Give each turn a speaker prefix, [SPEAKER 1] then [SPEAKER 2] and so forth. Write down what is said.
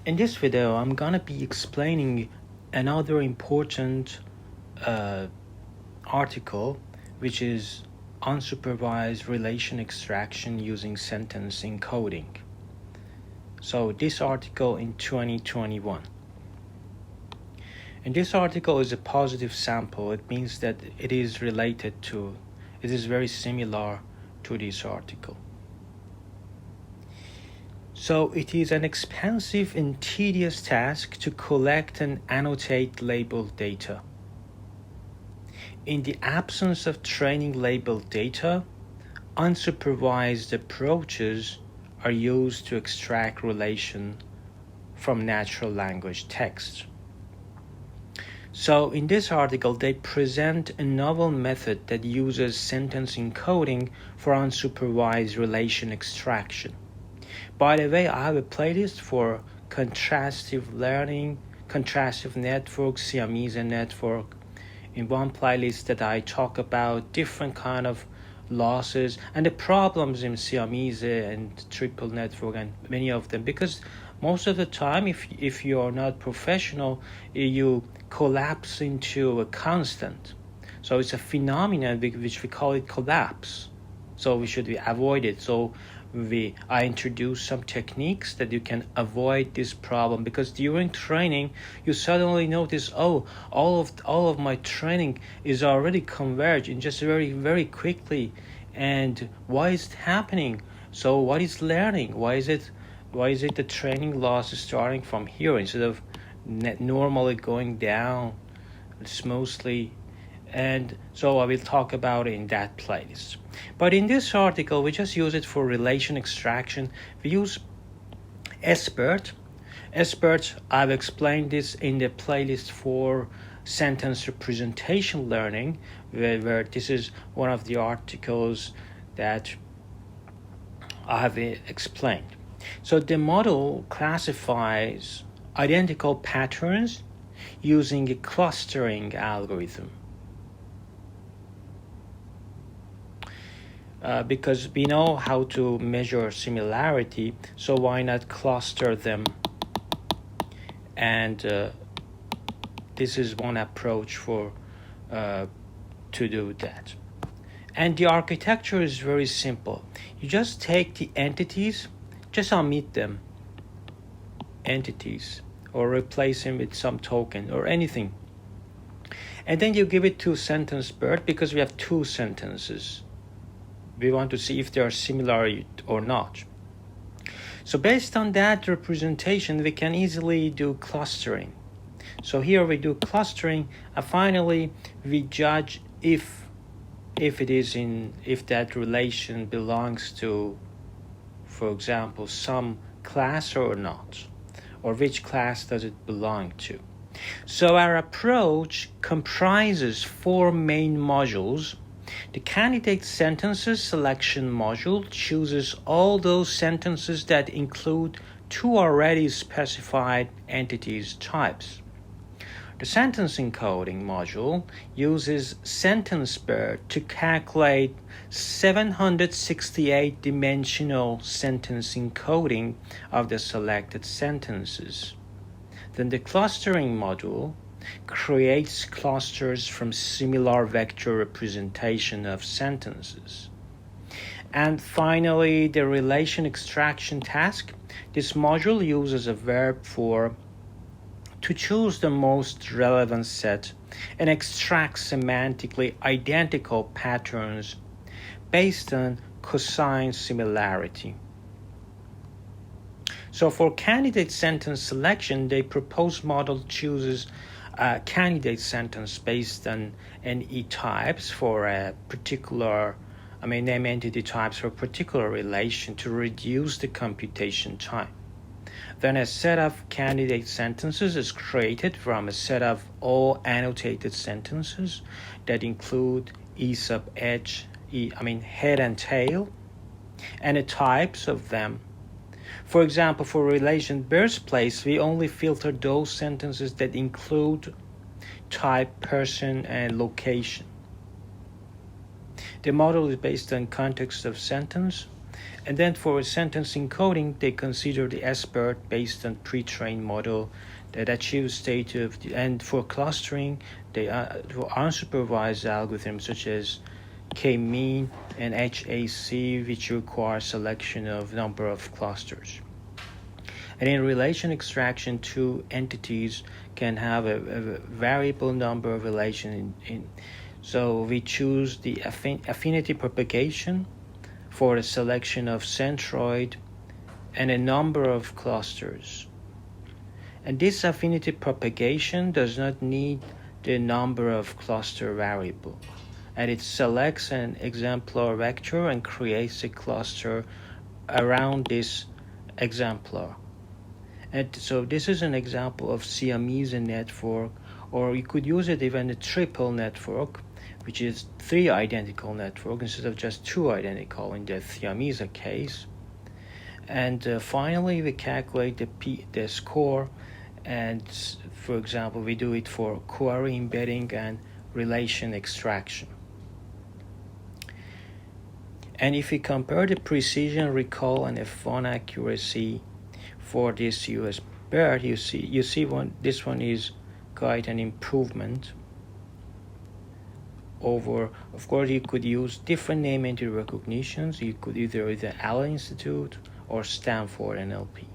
[SPEAKER 1] In this video, I'm gonna be explaining another important article, which is unsupervised relation extraction using sentence encoding. So this article in 2021. And this article is a positive sample. It means that it is very similar to this article. So it is an expensive and tedious task to collect and annotate labeled data. In the absence of training labeled data, unsupervised approaches are used to extract relation from natural language text. So in this article, they present a novel method that uses sentence encoding for unsupervised relation extraction. By the way, I have a playlist for contrastive learning, contrastive network, Siamese network. In one playlist that I talk about different kind of losses and the problems in Siamese and triple network and many of them, because most of the time if you are not professional, you collapse into a constant. So it's a phenomenon which we call it collapse. So we should avoid it. So I introduce some techniques that you can avoid this problem, because during training you suddenly notice, all of my training is already converged in just very, very quickly. And why is it happening? So what is learning? Why is it the training loss is starting from here instead of normally going down smoothly? And so I will talk about it in that playlist. But in this article, we just use it for relation extraction. We use SBERT. SBERT, I've explained this in the playlist for sentence representation learning, where this is one of the articles that I have explained. So the model classifies identical patterns using a clustering algorithm. Because we know how to measure similarity, so why not cluster them? And this is one approach for to do that. And the architecture is very simple. You just take the entities, just omit them, entities, or replace them with some token or anything. And then you give it to sentence BERT, because we have two sentences. We want to see if they are similar or not. So based on that representation, we can easily do clustering. So here we do clustering, and finally we judge if that relation belongs to, for example, some class or not, or which class does it belong to. So our approach comprises four main modules. The candidate sentences selection module chooses all those sentences that include two already specified entities types. The sentence encoding module uses sentence BERT to calculate 768 dimensional sentence encoding of the selected sentences. Then the clustering module creates clusters from similar vector representation of sentences. And finally, the relation extraction task. This module uses a verb to choose the most relevant set and extract semantically identical patterns based on cosine similarity. So for candidate sentence selection, the proposed model chooses a candidate sentence based on NE types for a particular, name entity types for a particular relation to reduce the computation time. Then a set of candidate sentences is created from a set of all annotated sentences that include E sub H, head and tail, and the types of them. For example, for relation birthplace, we only filter those sentences that include type, person, and location. The model is based on context of sentence, And then for sentence encoding, they consider the SBERT based on pre-trained model that achieves state of the, and for clustering, they are for unsupervised algorithms such as K-mean and HAC, which require selection of number of clusters. And in relation extraction, two entities can have a variable number of relations so we choose the affinity propagation for a selection of centroid and a number of clusters. And this affinity propagation does not need the number of cluster variable. And it selects an exemplar vector and creates a cluster around this exemplar. And so this is an example of Siamese network, or you could use it even a triple network, which is 3 identical networks instead of just 2 identical in the Siamese case. And finally, we calculate the score, and for example, we do it for query embedding and relation extraction. And if we compare the precision, recall, and F1 accuracy for this US BERT, you see this one is quite an improvement over. Of course, you could use different name entity recognitions. You could either Allen Institute or Stanford NLP.